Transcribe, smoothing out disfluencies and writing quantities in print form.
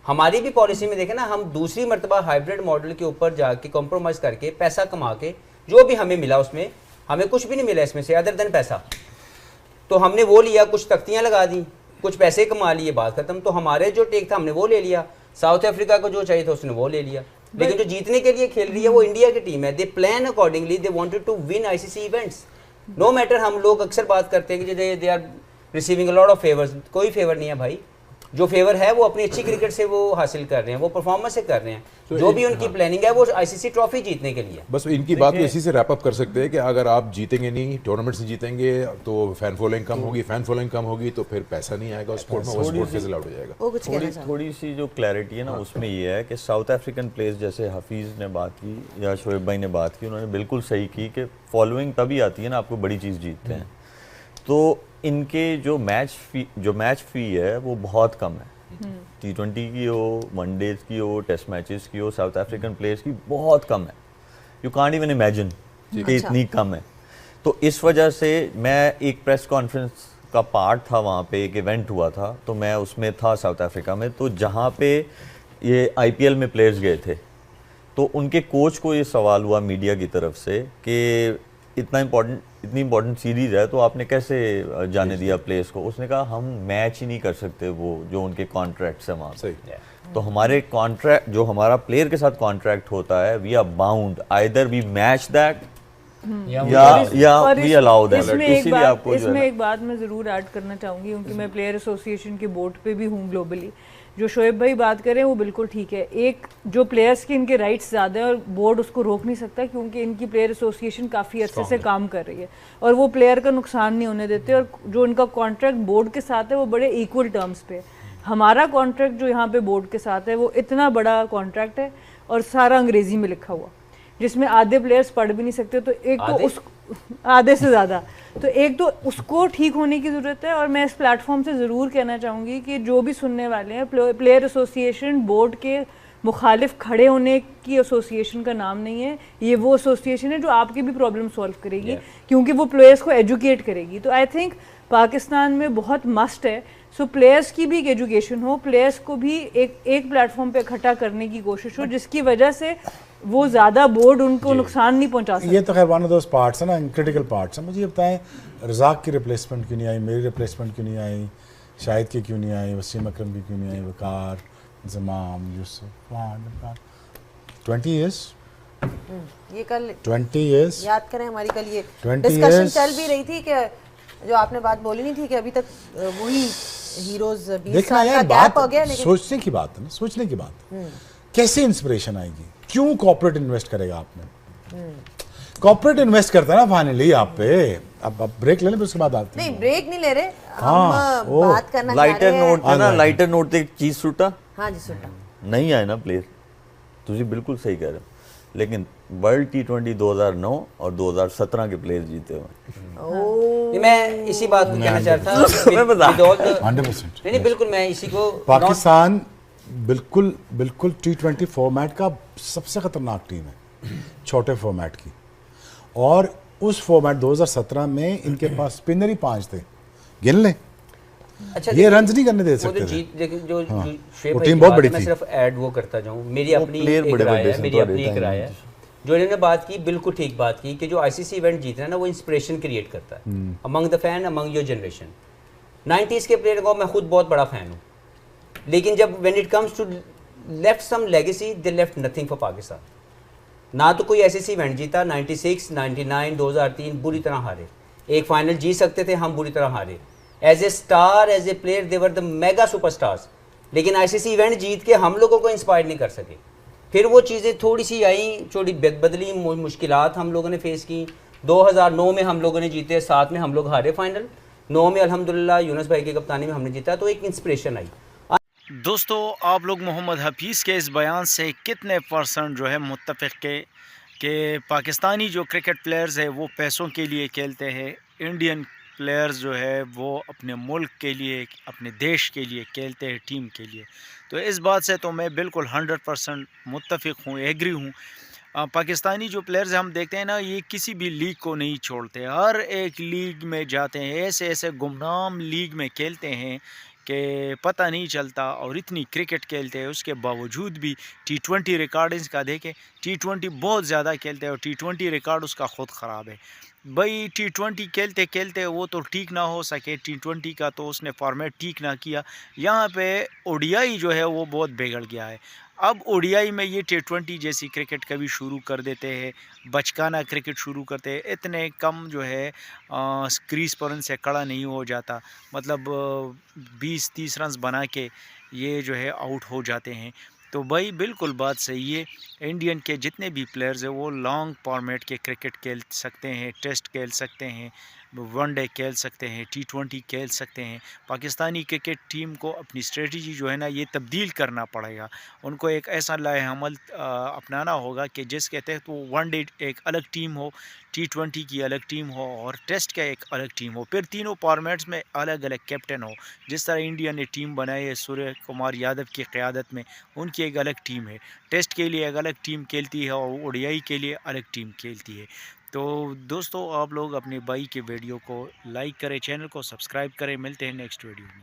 हमारी भी पॉलिसी में देखें ना, हम दूसरी मरतबा हाइब्रिड मॉडल के ऊपर जाके कॉम्प्रोमाइज़ करके पैसा कमा के जो भी हमें मिला उसमें हमें कुछ भी नहीं मिला इसमें से अदर देन पैसा, तो हमने वो लिया, कुछ तख्तियाँ लगा दी, कुछ पैसे कमा लिए, बात खत्म। तो हमारे जो टेक था हमने वो ले लिया, साउथ अफ्रीका को जो चाहिए था उसने वो ले लिया, लेकिन जो जीतने के लिए खेल रही है वो इंडिया की टीम है। They plan accordingly, they wanted to win ICC events. No matter, हम लोग अक्सर बात करते हैं कि they are receiving a lot of favours. कोई फेवर नहीं है भाई, जो फेवर है वो अपनी अच्छी क्रिकेट से वो हासिल कर रहे हैं, वो परफॉर्मेंस से कर रहे हैं। तो जो भी उनकी प्लानिंग है वो आईसीसी ट्रॉफी जीतने के लिए। बस इनकी बात को इसी से रैप अप कर सकते हैं कि अगर आप जीतेंगे नहीं, टूर्नामेंट्स नहीं जीतेंगे तो फैन फॉलोइंग कम होगी, फैन फॉलोइंग कम होगी तो फिर पैसा नहीं आएगा स्पोर्ट में, वो स्पोर्ट फिजल आउट हो जाएगा। थोड़ी सी जो क्लैरिटी है ना उसमें ये है कि साउथ अफ्रीकन प्लेयर्स जैसे हफीज़ ने बात की या शोएब भाई ने बात की, उन्होंने बिल्कुल सही की कि फॉलोइंग तभी आती है ना आपको बड़ी चीज़ जीतते हैं। तो इनके जो मैच फी है वो बहुत कम है। T20 की हो, वनडेज की हो, टेस्ट मैचेस की हो, साउथ अफ्रीकन प्लेयर्स की बहुत कम है। यू कांट इवन इमेजिन कि इतनी कम है। तो इस वजह से मैं एक प्रेस कॉन्फ्रेंस का पार्ट था, वहाँ पे एक इवेंट हुआ था तो मैं उसमें था साउथ अफ्रीका में। तो जहाँ पे ये IPL में प्लेयर्स गए थे तो उनके कोच को ये सवाल हुआ मीडिया की तरफ से कि इतनी इम्पोर्टेंट सीरीज़ है तो आपने कैसे जाने दिया प्लेयर्स को। उसने कहा हम मैच ही नहीं कर सकते वो जो उनके कॉन्ट्रैक्ट्स हैं वहाँ। तो हमारे कॉन्ट्रैक्ट जो हमारा प्लेयर के साथ कॉन्ट्रैक्ट होता है, we are bound either we match that या वी अलाउ दैट। इसीलिए आपको इसमें एक बात मैं ज़रूर ऐड करना चाहूँगी क्योंकि मैं प्लेयर एसोसिएशन के बोर्ड पे भी हूँ ग्लोबली। जो शोएब भाई बात कर रहे हैं वो बिल्कुल ठीक है। एक जो प्लेयर्स के इनके राइट्स ज़्यादा है और बोर्ड उसको रोक नहीं सकता क्योंकि इनकी प्लेयर एसोसिएशन काफ़ी अर्से से काम कर रही है और वो प्लेयर का नुकसान नहीं होने देते और जो उनका कॉन्ट्रैक्ट बोर्ड के साथ है वो बड़े इक्वल टर्म्स पे। हमारा कॉन्ट्रैक्ट जो यहाँ पे बोर्ड के साथ है वो इतना बड़ा कॉन्ट्रैक्ट है और सारा अंग्रेज़ी में लिखा हुआ, जिसमें आधे प्लेयर्स पढ़ भी नहीं सकते। तो एक तो उस आधे से ज़्यादा, तो एक तो उसको ठीक होने की ज़रूरत है। और मैं इस प्लेटफॉर्म से ज़रूर कहना चाहूँगी कि जो भी सुनने वाले हैं, प्लेयर एसोसिएशन बोर्ड के मुखालिफ खड़े होने की एसोसिएशन का नाम नहीं है। ये वो एसोसिएशन है जो आपकी भी प्रॉब्लम सॉल्व करेगी क्योंकि वो प्लेयर्स को एजुकेट करेगी। तो आई थिंक पाकिस्तान में बहुत मस्ट है सो प्लेयर्स की भी एक एजुकेशन हो, प्लेयर्स को भी एक प्लेटफॉर्म पे इकट्ठा करने की कोशिश हो जिसकी वजह से वो ज़्यादा बोर्ड उनको नुकसान नहीं पहुंचा सकता। ये तो खैर वन ऑफ दोस पार्ट्स है ना, क्रिटिकल पार्ट्स हैं। मुझे ये बताएं रज़ाक की रिप्लेसमेंट क्यों नहीं आई, मेरी रिप्लेसमेंट क्यों नहीं आई, शाहिद की क्यों नहीं आई, वसीम अकरम की क्यों नहीं आई, वकार, जमाम, यूसुफ, 20 years ये कल 20 years याद करें हमारी कल ये 20 डिस्कशन years चल भी रही थी कि जो आपने बात बोली नहीं थी कि अभी तक वही हीरोज 20 देखना साल का यार, गैप हो बात गया। लेकिन सोचने की बात है ना, सोचने की बात है। कैसे इंस्पिरेशन आएगी, क्यों कॉर्पोरेट इन्वेस्ट करेगा आप में? कॉर्पोरेट इन्वेस्ट करता है ना फाइनली आप पे। अब ब्रेक ले लें फिर उसके बाद आते हैं। नहीं ब्रेक नहीं ले रहे हाँ, हम बात करना चाह लाइटर रहे हैं। नोट ना, लाइटर नोट ਤੇ ਇੱਕ ਚੀਜ਼ ਸੁੱਟਾ हाँ जी सुटा नहीं आए ना प्लेयर। ਤੁਸੀਂ ਬਿਲਕੁਲ सही कह रहे हो, लेकिन वर्ल्ड T20 2009 और 2017 के प्लेयर जीते हुए। मैं इसी बात को कहना चाहता था। मैं बता 100%। नहीं बिल्कुल, मैं इसी को पाकिस्तान बिल्कुल T20 फॉर्मेट का सबसे खतरनाक टीम है, छोटे फॉर्मेट की। और उस फॉर्मेट 2017 में इनके पास स्पिनर ही 5 थे, गिन लें। अच्छा, ये रन नहीं करने दे सकते थे। वो टीम बहुत बड़ी मैं थी। सिर्फ ऐड वो करता जाऊँ, मेरी अपनी प्लेयर एक बड़े राय बड़े है, मेरी अपनी एक राय है। जो इन्होंने बात की बिल्कुल ठीक बात की कि जो आईसीसी इवेंट जीत रहा है ना वो इंस्पिरेशन क्रिएट करता है among the fan, among your generation. 90s के प्लेयर को मैं खुद बहुत बड़ा फैन हूँ, लेकिन जब when it comes to left some legacy, they left nothing for Pakistan. ना तो कोई आईसीसी इवेंट जीता, 96, 99, 2003 बुरी तरह हारे। एक फाइनल जीत सकते थे, हम बुरी तरह हारे। As a star, as a player, they were the mega superstars, लेकिन आईसीसी इवेंट जीत के हम लोगों को इंस्पायर नहीं कर सके। फिर वो चीज़ें थोड़ी सी आई, थोड़ी बदली, मुश्किलात हम लोगों ने फेस की। 2009 में हम लोगों ने जीते, 7 में हम लोग हारे फाइनल, 9 में अल्हम्दुलिल्लाह यूनुस भाई की कप्तानी में हमने जीता, तो एक इंस्पिरेशन आई। दोस्तों, आप लोग मोहम्मद हफीज़ के इस बयान से कितने % जो है मुत्तफ़िक़ के कि पाकिस्तानी जो क्रिकेट प्लेयर्स है वो पैसों के लिए खेलते हैं, इंडियन प्लेयर्स जो है वो अपने मुल्क के लिए, अपने देश के लिए खेलते हैं, टीम के लिए। तो इस बात से तो मैं बिल्कुल 100% मुत्तफ़िक़ हूँ, एग्री हूँ। पाकिस्तानी जो प्लेयर्स हम देखते हैं ना, ये किसी भी लीग को नहीं छोड़ते, हर एक लीग में जाते हैं, ऐसे ऐसे गुमनाम लीग में खेलते हैं कि पता नहीं चलता और इतनी क्रिकेट खेलते हैं, उसके बावजूद भी T20 रिकॉर्ड इसका देखें, T20 बहुत ज़्यादा खेलते हैं और T20 रिकॉर्ड उसका ख़ुद ख़राब है भाई। T20 खेलते खेलते वो तो ठीक ना हो सके, T20 का तो उसने फॉर्मेट ठीक ना किया, यहाँ पे ODI जो है वो बहुत बिगड़ गया है। अब ODI में ये T20 जैसी क्रिकेट कभी शुरू कर देते हैं, बचकाना क्रिकेट शुरू करते हैं, इतने कम जो है क्रीज पर उनसे खड़ा नहीं हो जाता, मतलब 20-30 रन बना के ये जो है आउट हो जाते हैं। तो भाई बिल्कुल बात सही है, इंडियन के जितने भी प्लेयर्स हैं वो लॉन्ग फॉर्मेट के क्रिकेट खेल सकते हैं, टेस्ट खेल सकते हैं, वनडे खेल सकते हैं, T20 खेल सकते हैं। पाकिस्तानी क्रिकेट टीम को अपनी स्ट्रेटजी जो है ना ये तब्दील करना पड़ेगा, उनको एक ऐसा लाएअमल अपनाना होगा कि जिसके तहत वो वनडे एक अलग टीम हो, T20 की अलग टीम हो और टेस्ट का एक अलग टीम हो, फिर तीनों फॉर्मेट्स में अलग अलग कैप्टन हो। जिस तरह इंडिया ने टीम बनाई है सूर्य कुमार यादव की क़यादत में, उनकी एक अलग टीम है, टेस्ट के लिए एक अलग टीम खेलती है और ODI के लिए अलग टीम खेलती है। तो दोस्तों आप लोग अपने भाई के वीडियो को लाइक करें, चैनल को सब्सक्राइब करें, मिलते हैं नेक्स्ट वीडियो में।